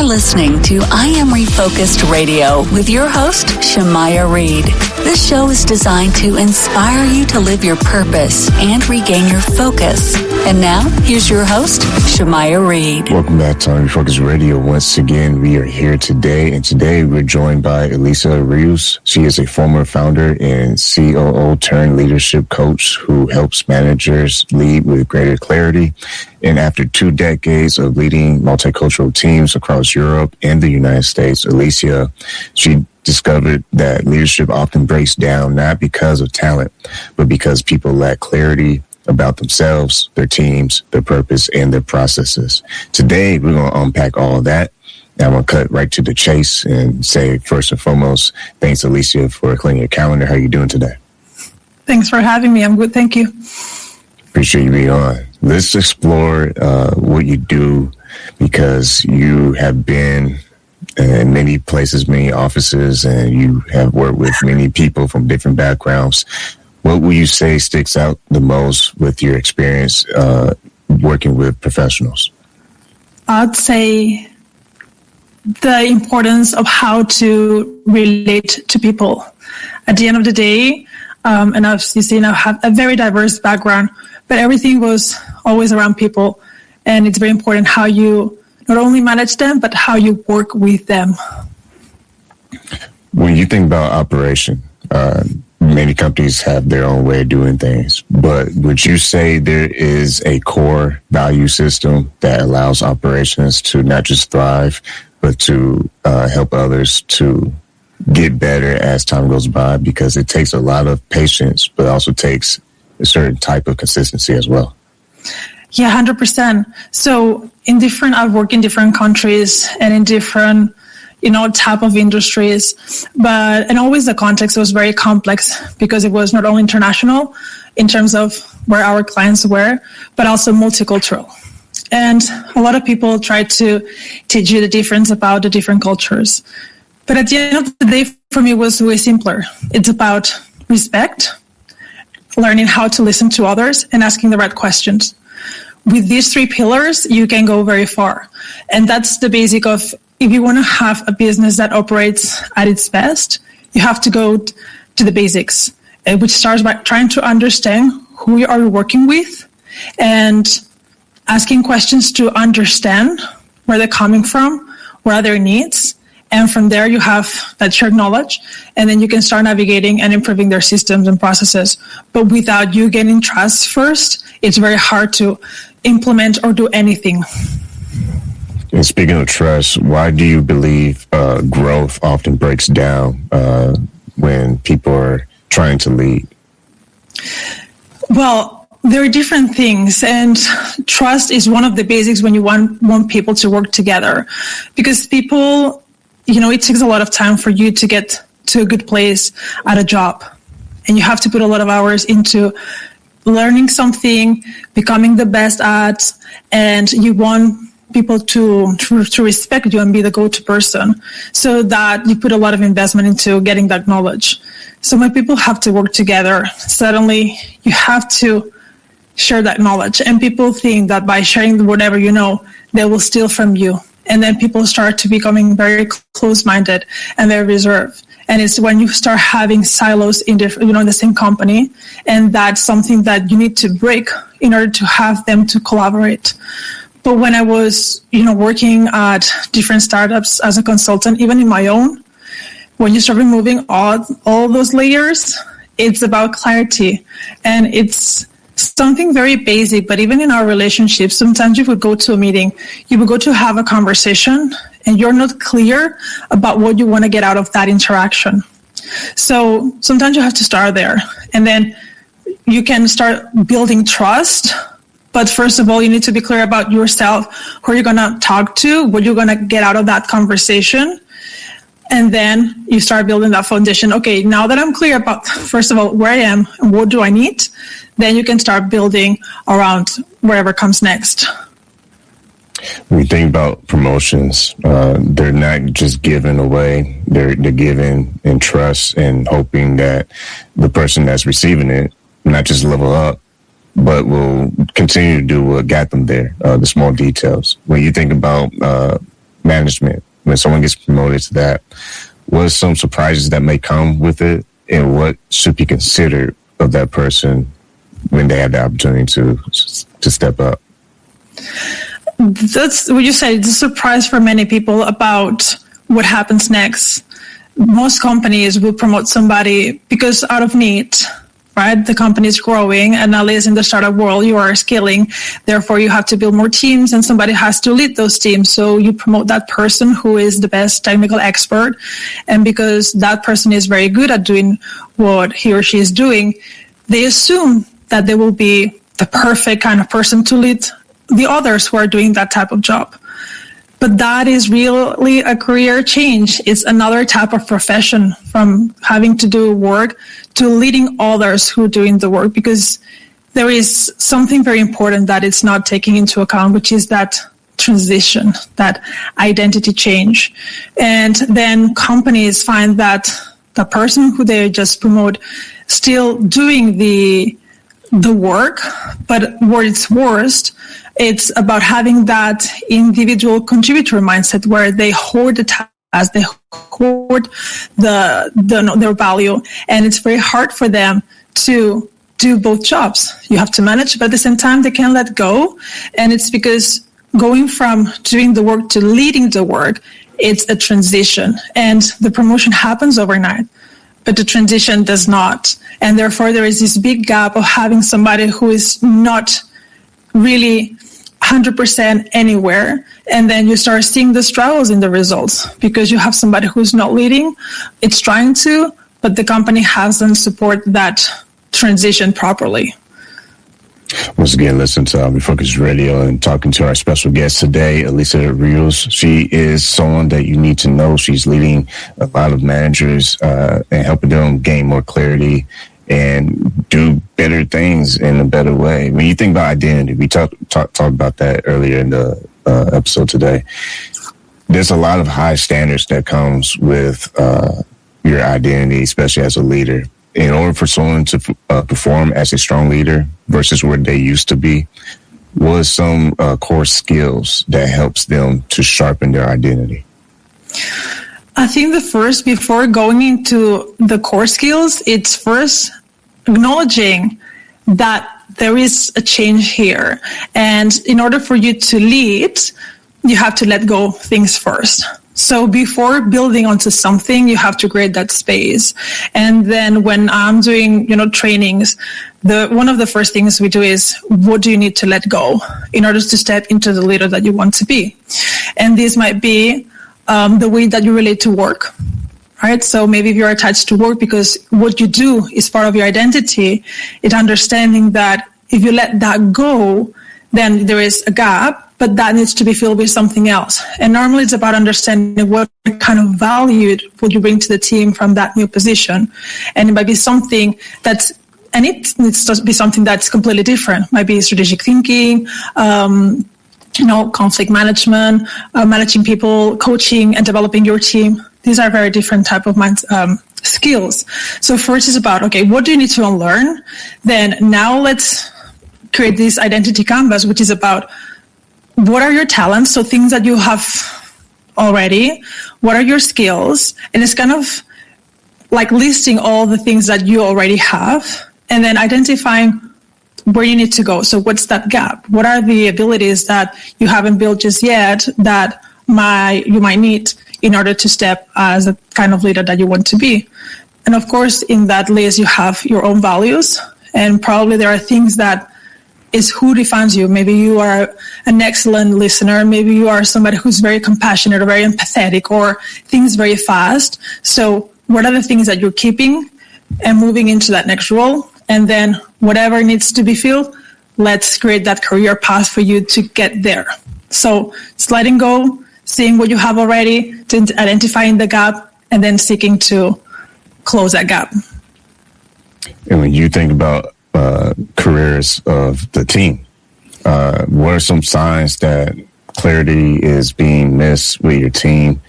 listening to I Am Refocused Radio with your host, Shamaya Reed. This show is designed to inspire you to live your purpose and regain your focus. And now, here's your host, Shamaya Reed. Welcome back to I Am Refocused Radio. Once again, we are here today, and today we're joined by Alicia Rius. She is a former founder and COO turned leadership coach who helps managers lead with greater clarity. And after 2 decades of leading multicultural teams across Europe and the United States, Alicia, she discovered that leadership often breaks down not because of talent, but because people lack clarity about themselves, their teams, their purpose, and their processes. Today, we're going to unpack all of that. I'm going to cut right to the chase and say, first and foremost, thanks, Alicia, for clearing your calendar. How are you doing today? Thanks for having me. I'm good. Thank you. Appreciate you being on. Let's explore what you do, because you have been in many places, many offices, and you have worked with many people from different backgrounds. What would you say sticks out the most with your experience working with professionals? I'd say the importance of how to relate to people. At the end of the day, and as you see, I have a very diverse background, but everything was always around people. And it's very important how you not only manage them, but how you work with them. When you think about operation, many companies have their own way of doing things, but would you say there is a core value system that allows operations to not just thrive, but to help others to get better as time goes by? Because it takes a lot of patience, but also takes a certain type of consistency as well. Yeah, 100%. So I've worked in different countries and in different, type of industries, and always the context was very complex because it was not only international in terms of where our clients were, but also multicultural. And a lot of people try to teach you the difference about the different cultures. But at the end of the day, for me, it was way simpler. It's about respect, learning how to listen to others, and asking the right questions. With these 3 pillars, you can go very far. And that's the basic of, if you want to have a business that operates at its best, you have to go to the basics, which starts by trying to understand who you are working with and asking questions to understand where they're coming from, what are their needs. And from there, you have that shared knowledge, and then you can start navigating and improving their systems and processes. But without you getting trust first, it's very hard to implement or do anything. And speaking of trust, why do you believe growth often breaks down when people are trying to lead? Well, there are different things, and trust is one of the basics when you want people to work together, because people, it takes a lot of time for you to get to a good place at a job, and you have to put a lot of hours into learning something, becoming the best at, and you want people to respect you and be the go-to person, so that you put a lot of investment into getting that knowledge. So when people have to work together, suddenly you have to share that knowledge, and people think that by sharing whatever you know, they will steal from you. And then people start to becoming very close-minded and very reserved. And it's when you start having silos in the same company, and that's something that you need to break in order to have them to collaborate. But when I was, working at different startups as a consultant, even in my own, when you start removing all those layers, it's about clarity, and it's something very basic. But even in our relationships, sometimes you would go to a meeting, you would go to have a conversation, and you're not clear about what you want to get out of that interaction. So sometimes you have to start there, and then you can start building trust. But first of all, you need to be clear about yourself, who you're going to talk to, what you're going to get out of that conversation. And then you start building that foundation. Okay, now that I'm clear about, first of all, where I am and what do I need, then you can start building around wherever comes next. When you think about promotions, they're not just given away. They're given in trust and hoping that the person that's receiving it not just level up, but will continue to do what got them there, the small details. When you think about management, when someone gets promoted to that, what are some surprises that may come with it, and what should be considered of that person when they have the opportunity to step up? That's what you said. It's a surprise for many people about what happens next. Most companies will promote somebody because out of need, right? The company is growing, and at least in the startup world, you are scaling. Therefore, you have to build more teams, and somebody has to lead those teams. So you promote that person who is the best technical expert. And because that person is very good at doing what he or she is doing, they assume that they will be the perfect kind of person to lead the others who are doing that type of job. But that is really a career change. It's another type of profession, from having to do work to leading others who are doing the work, because there is something very important that it's not taking into account, which is that transition, that identity change. And then companies find that the person who they just promote still doing the work, but where it's worst, it's about having that individual contributor mindset where they hoard the task, they hoard their value, and it's very hard for them to do both jobs. You have to manage, but at the same time, they can't let go. And it's because going from doing the work to leading the work, it's a transition, and the promotion happens overnight, but the transition does not. And therefore, there is this big gap of having somebody who is not really 100% anywhere, and then you start seeing the struggles in the results because you have somebody who's not leading, it's trying to, but the company hasn't supported that transition properly. Once again, listen to Refocus Radio and talking to our special guest today, Alicia Rius. She is someone that you need to know. She's leading a lot of managers and helping them gain more clarity and do better things in a better way. When you think about identity, we talked about that earlier in the episode today. There's a lot of high standards that comes with your identity, especially as a leader. In order for someone to perform as a strong leader versus where they used to be, what are some core skills that helps them to sharpen their identity? I think before going into the core skills, it's first acknowledging that there is a change here. And in order for you to lead, you have to let go of things first. So before building onto something, you have to create that space. And then when I'm doing, trainings, one of the first things we do is, what do you need to let go in order to step into the leader that you want to be? And this might be the way that you relate to work, right? So maybe if you're attached to work because what you do is part of your identity, it's understanding that if you let that go, then there is a gap, but that needs to be filled with something else. And normally it's about understanding what kind of value would you bring to the team from that new position. And it might be something it needs to be something that's completely different. It might be strategic thinking, conflict management, managing people, coaching and developing your team. These are very different type of skills. So first is about, okay, what do you need to unlearn? Then now let's create this identity canvas, which is about what are your talents, so things that you have already, what are your skills, and it's kind of like listing all the things that you already have, and then identifying where you need to go. So what's that gap? What are the abilities that you haven't built just yet that you might need in order to step as a kind of leader that you want to be? And of course, in that list, you have your own values, and probably there are things that is who defines you. Maybe you are an excellent listener. Maybe you are somebody who's very compassionate or very empathetic or thinks very fast. So what are the things that you're keeping and moving into that next role? And then whatever needs to be filled, let's create that career path for you to get there. So it's letting go, seeing what you have already, to identifying the gap, and then seeking to close that gap. And when you think about careers of the team, what are some signs that clarity is being missed with your team?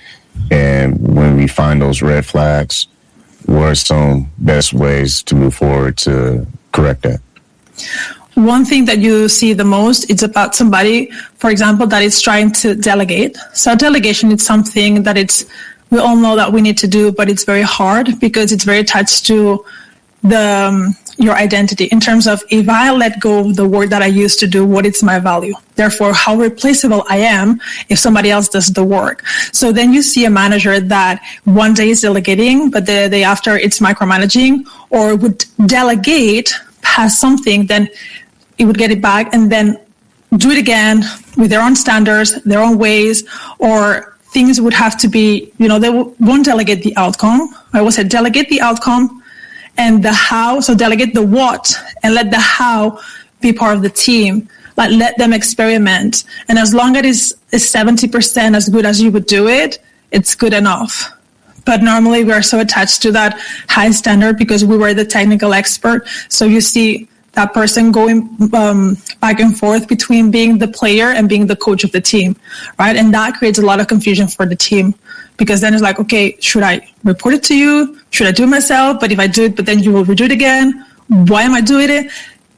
And when we find those red flags, what are some best ways to move forward to correct that? one thing that you see the most is about somebody, for example, that is trying to delegate. So delegation is something that we all know that we need to do, but it's very hard because it's very attached to your identity in terms of, if I let go of the work that I used to do, what is my value? Therefore, how replaceable I am if somebody else does the work. So then you see a manager that one day is delegating, but the day after it's micromanaging, or would delegate past something, then it would get it back and then do it again with their own standards, their own ways, or things would have to be, they won't delegate the outcome. I always said delegate the outcome and the how. So delegate the what and let the how be part of the team. Like, let them experiment. And as long as it's 70% as good as you would do it, it's good enough. But normally we are so attached to that high standard because we were the technical expert. So you see that person going back and forth between being the player and being the coach of the team, right? And that creates a lot of confusion for the team, because then it's like, okay, should I report it to you? Should I do it myself? But if I do it, but then you will redo it again. Why am I doing it?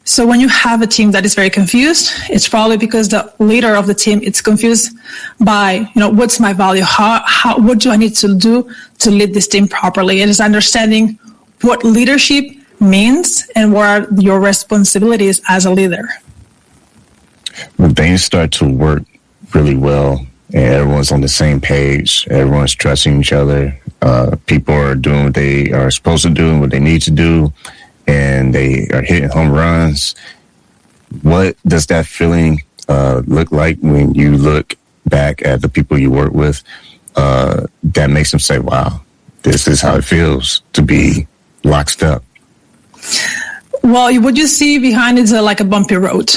So when you have a team that is very confused, it's probably because the leader of the team is confused by, what's my value? What do I need to do to lead this team properly? It is understanding what leadership means and what are your responsibilities as a leader. When things start to work really well and everyone's on the same page, everyone's trusting each other, people are doing what they are supposed to do and what they need to do, and they are hitting home runs, what does that feeling look like when you look back at the people you work with that makes them say, wow, this is how it feels to be locked up? Well, what you see behind is like a bumpy road.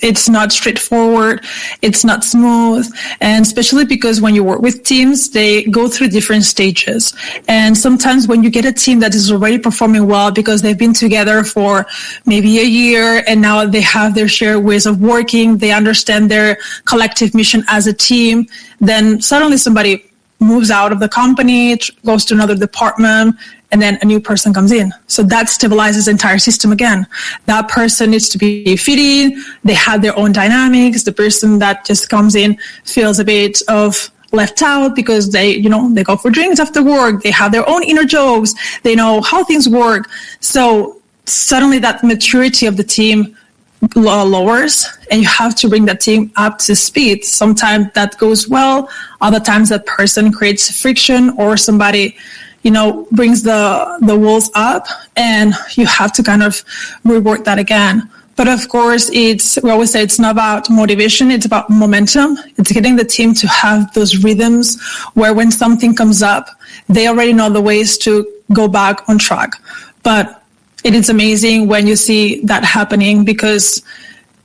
It's not straightforward. It's not smooth. And especially because when you work with teams, they go through different stages. And sometimes when you get a team that is already performing well because they've been together for maybe a year and now they have their shared ways of working, they understand their collective mission as a team, then suddenly somebody moves out of the company, goes to another department, and then a new person comes in. So that stabilizes the entire system again. That person needs to be fit in. They have their own dynamics. The person that just comes in feels a bit of left out because they go for drinks after work. They have their own inner jokes. They know how things work. So suddenly that maturity of the team lowers, and you have to bring that team up to speed. Sometimes that goes well. Other times that person creates friction, or somebody brings the walls up, and you have to kind of rework that again. But of course, we always say it's not about motivation, it's about momentum. It's getting the team to have those rhythms where when something comes up, they already know the ways to go back on track. But it is amazing when you see that happening, because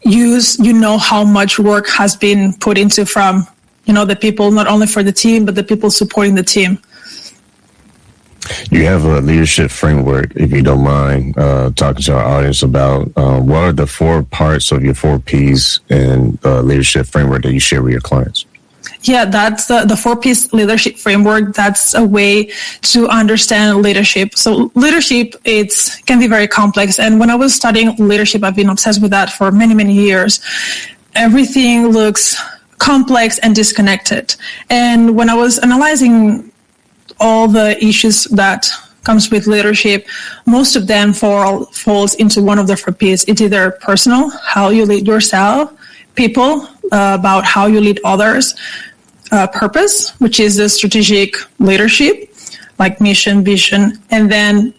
you know how much work has been put into from the people, not only for the team, but the people supporting the team. You have a leadership framework, if you don't mind talking to our audience about what are the 4 parts of your 4 Ps in leadership framework that you share with your clients? Yeah, that's the 4-piece leadership framework. That's a way to understand leadership. So leadership, can be very complex. And when I was studying leadership, I've been obsessed with that for many, many years. Everything looks complex and disconnected. And when I was analyzing all the issues that comes with leadership, most of them falls into one of the 4 Ps. It's either personal, how you lead yourself, people, about how you lead others, purpose, which is the strategic leadership, like mission, vision, and then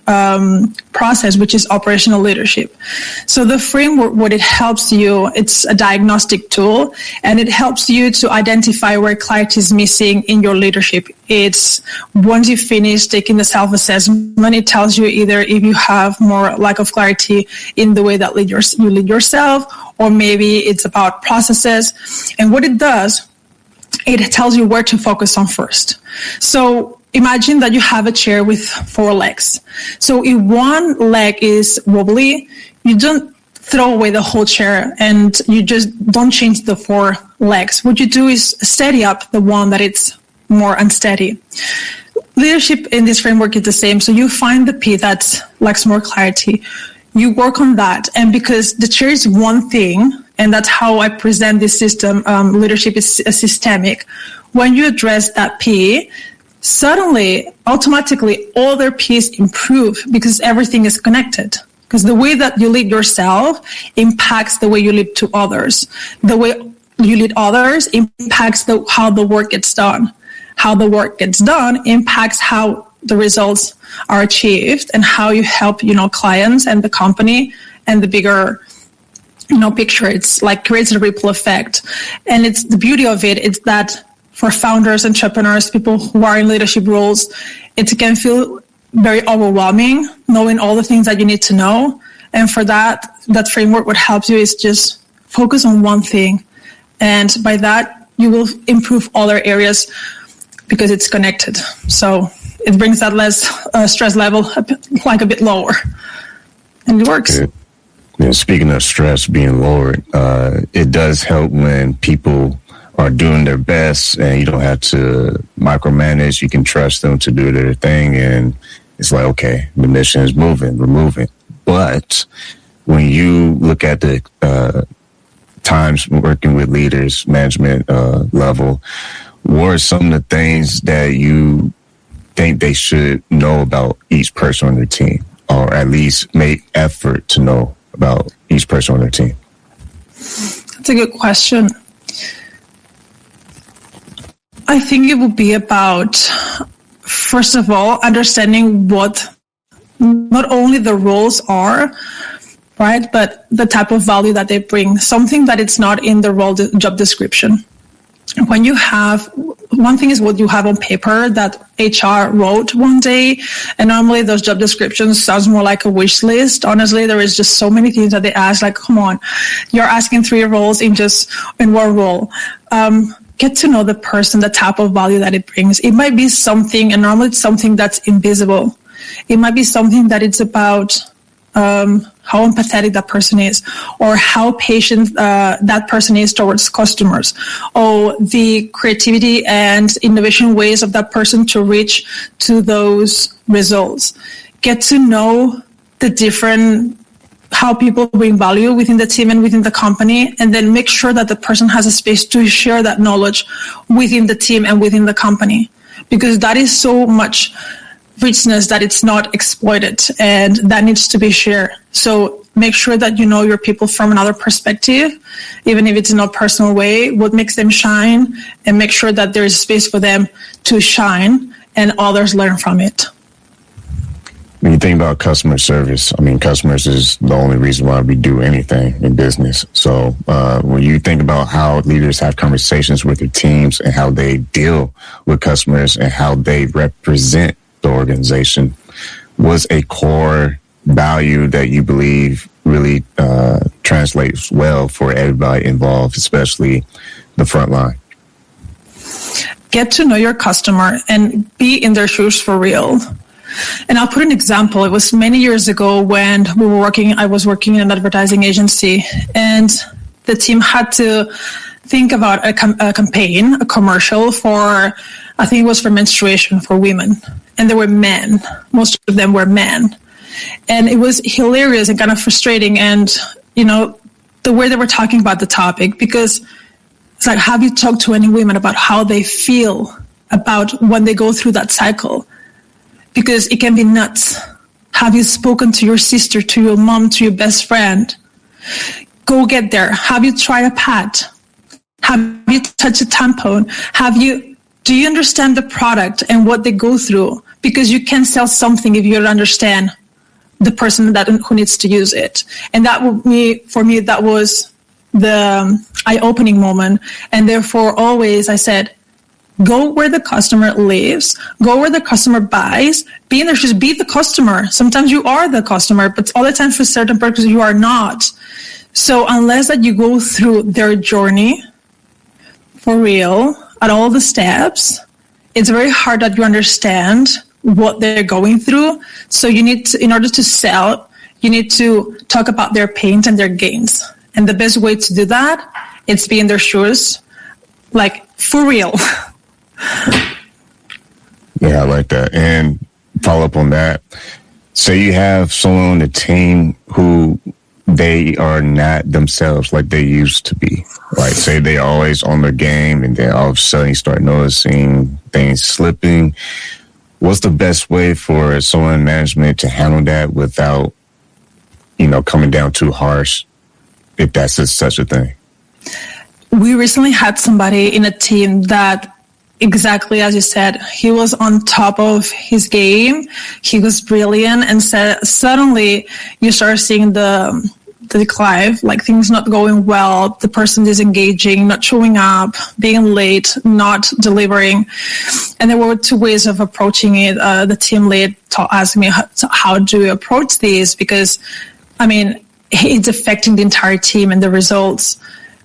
process, which is operational leadership. So the framework, what it helps you, it's a diagnostic tool, and it helps you to identify where clarity is missing in your leadership. It's once you finish taking the self-assessment, it tells you either if you have more lack of clarity in the way that you lead yourself, or maybe it's about processes. And what it does, it tells you where to focus on first. So imagine that you have a chair with 4 legs. So if one leg is wobbly, you don't throw away the whole chair and you just don't change the 4 legs. What you do is steady up the one that it's more unsteady. Leadership in this framework is the same. So you find the P that lacks more clarity. you work on that. And because the chair is one thing, and that's how I present this system, leadership is systemic. When you address that P, suddenly, automatically, all their P's improve because everything is connected. Because the way that you lead yourself impacts the way you lead to others. The way you lead others impacts how the work gets done. How the work gets done impacts how the results are achieved and how you help, clients and the company and the bigger, picture. It's like creates a ripple effect. And it's the beauty of it. It's that for founders, entrepreneurs, people who are in leadership roles, it can feel very overwhelming knowing all the things that you need to know. And for that framework, what helps you is just focus on one thing. And by that, you will improve other areas because it's connected. So it brings that less stress level a bit lower. And it works. Yeah, speaking of stress being lowered, it does help when people are doing their best and you don't have to micromanage. You can trust them to do their thing. And it's like, okay, the mission is moving, we're moving. But when you look at the times working with leaders, management level, what are some of the things that you think they should know about each person on their team, or at least make effort to know about each person on their team? That's a good question. I think it would be about, first of all, understanding what not only the roles are, right, but the type of value that they bring, something that it's not in the role job description. When you have, one thing is what you have on paper that HR wrote one day, and normally those job descriptions sounds more like a wish list. Honestly, there is just so many things that they ask, like, come on, you're asking 3 roles in one role. Get to know the person, the type of value that it brings. It might be something, and normally it's something that's invisible. It might be something that it's about how empathetic that person is, or how patient that person is towards customers, or the creativity and innovation ways of that person to reach to those results. Get to know the different, how people bring value within the team and within the company, and then make sure that the person has a space to share that knowledge within the team and within the company, because that is so much richness that it's not exploited, and that needs to be shared. So make sure that you know your people from another perspective, even if it's in a personal way, what makes them shine, and make sure that there is space for them to shine and others learn from it. When you think about customer service, I mean, customers is the only reason why we do anything in business. So when you think about how leaders have conversations with their teams and how they deal with customers and how they represent the organization, was a core value that you believe really translates well for everybody involved, especially the front line? Get to know your customer and be in their shoes for real. And I'll put an example. It was many years ago when I was working in an advertising agency, and the team had to think about a campaign, a commercial for, I think it was for menstruation for women. And there were men. Most of them were men. And it was hilarious and kind of frustrating. And, the way they were talking about the topic, because it's like, have you talked to any women about how they feel about when they go through that cycle? Because it can be nuts. Have you spoken to your sister, to your mom, to your best friend? Go get there. Have you tried a pad? Have you touched a tampon? Do you understand the product and what they go through? Because you can sell something if you don't understand the person who needs to use it. And for me, that was the eye-opening moment. And therefore, always I said, go where the customer lives, go where the customer buys, be in their shoes, be the customer. Sometimes you are the customer, but all the time for certain purposes you are not. So unless that you go through their journey for real at all the steps, it's very hard that you understand what they're going through. So you need to, in order to sell, you need to talk about their pains and their gains. And the best way to do that is be in their shoes, like for real. Yeah, I like that. And follow up on that. Say you have someone on the team who they are not themselves like they used to be. Like, say they're always on their game, and then all of a sudden you start noticing things slipping. What's the best way for someone in management to handle that without, coming down too harsh, if that's such a thing? We recently had somebody in a team that, exactly as you said, he was on top of his game. He was brilliant, and suddenly you start seeing the decline, like things not going well, the person disengaging, not showing up, being late, not delivering. And there were two ways of approaching it. The team lead asked me, how do you approach this? Because, it's affecting the entire team and the results.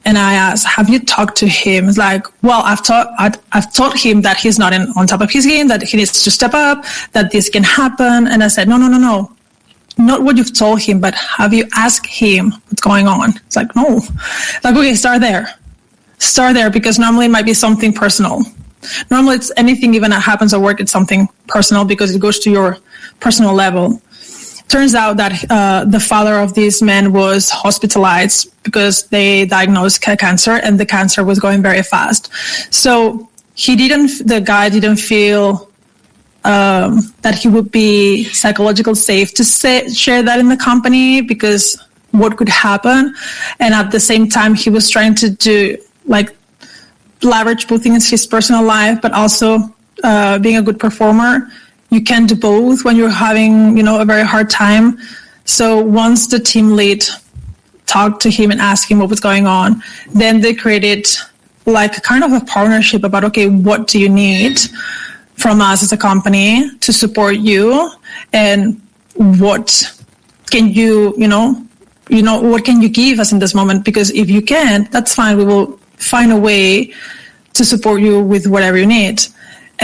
And I asked, have you talked to him? It's like, well, I've taught him that he's not on top of his game, that he needs to step up, that this can happen. And I said, no. Not what you've told him, but have you asked him what's going on? It's like, no. Like, okay, start there, because normally it might be something personal. Normally it's anything even that happens at work, it's something personal because it goes to your personal level. Turns out that the father of this man was hospitalized because they diagnosed cancer, and the cancer was going very fast. So the guy didn't feel that he would be psychologically safe to share that in the company, because what could happen. And at the same time, he was trying to do leverage both things, his personal life, but also being a good performer. You can't do both when you're having, a very hard time. So once the team lead talked to him and asked him what was going on, then they created kind of a partnership about, okay, what do you need from us as a company to support you, and what can you, what can you give us in this moment? Because if you can't, that's fine. We will find a way to support you with whatever you need.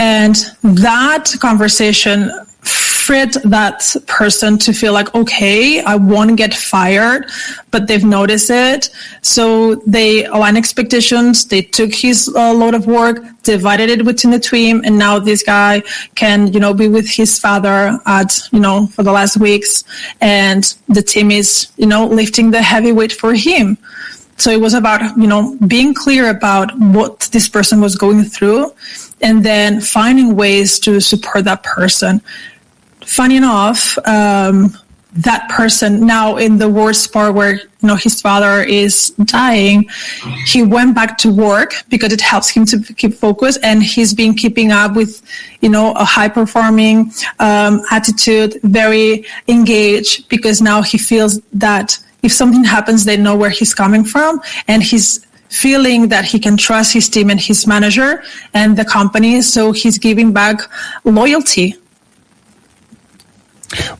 And that conversation freed that person to feel like, okay, I won't get fired, but they've noticed it. So they aligned expectations. They took his load of work, divided it within the team. And now this guy can, be with his father for the last weeks. And the team is, lifting the heavy weight for him. So it was about, being clear about what this person was going through, and then finding ways to support that person. Funny enough, that person now in the worst part where, his father is dying, he went back to work because it helps him to keep focus, and he's been keeping up with, a high performing attitude, very engaged, because now he feels that if something happens, they know where he's coming from, and he's feeling that he can trust his team and his manager and the company. So he's giving back loyalty.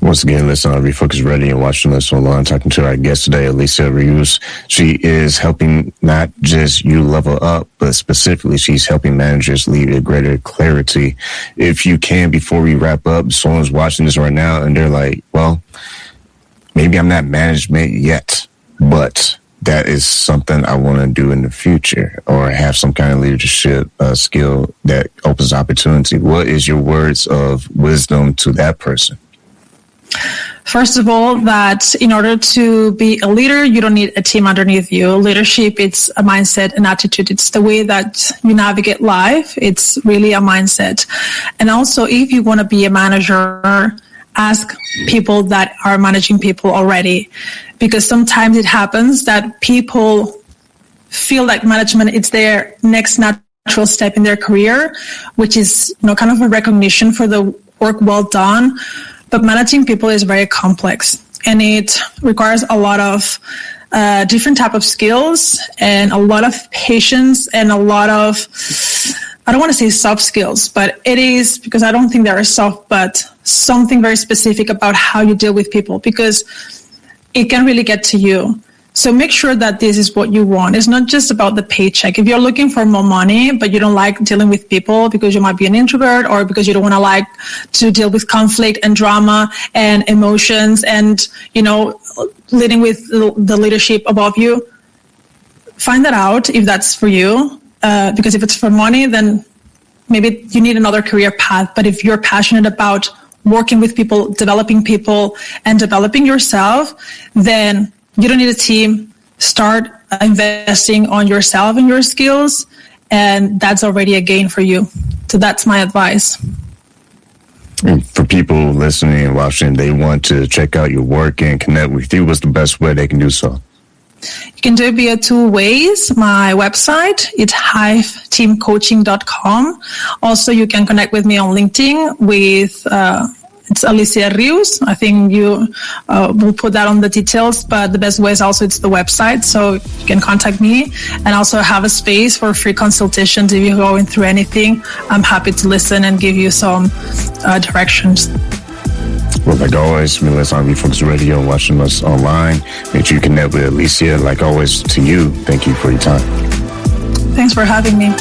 Once again, listen on Refocus Radio and watching this online, talking to our guest today, Alicia Rius. She is helping not just you level up, but specifically she's helping managers lead a greater clarity. If you can, before we wrap up, someone's watching this right now and they're like, well, maybe I'm not management yet, but that is something I want to do in the future, or have some kind of leadership skill that opens opportunity. What is your words of wisdom to that person? First of all, that in order to be a leader, you don't need a team underneath you. Leadership, it's a mindset, an attitude. It's the way that you navigate life. It's really a mindset. And also, if you want to be a manager, ask people that are managing people already, because sometimes it happens that people feel like management is their next natural step in their career, which is kind of a recognition for the work well done. But managing people is very complex, and it requires a lot of different type of skills and a lot of patience and a lot of, I don't want to say soft skills, but it is, because I don't think they are soft, but something very specific about how you deal with people, because it can really get to you. So make sure that this is what you want. It's not just about the paycheck. If you're looking for more money, but you don't like dealing with people because you might be an introvert, or because you don't want to deal with conflict and drama and emotions and, leading with the leadership above you, find that out if that's for you. Because if it's for money, then maybe you need another career path. But if you're passionate about working with people, developing people, and developing yourself, then you don't need a team. Start investing on yourself and your skills, and that's already a gain for you. So that's my advice. And for people listening and watching, they want to check out your work and connect with you. What's the best way they can do so? You can do it via two ways. My website, it's hiveteamcoaching.com. Also, you can connect with me on LinkedIn with it's Alicia Rius. I think you will put that on the details, but the best way is also it's the website, so you can contact me. And also have a space for free consultations if you're going through anything. I'm happy to listen and give you some directions. Well, like always, let's on Refocus Radio, watching us online. Make sure you connect with Alicia. Like always, to you, thank you for your time. Thanks for having me.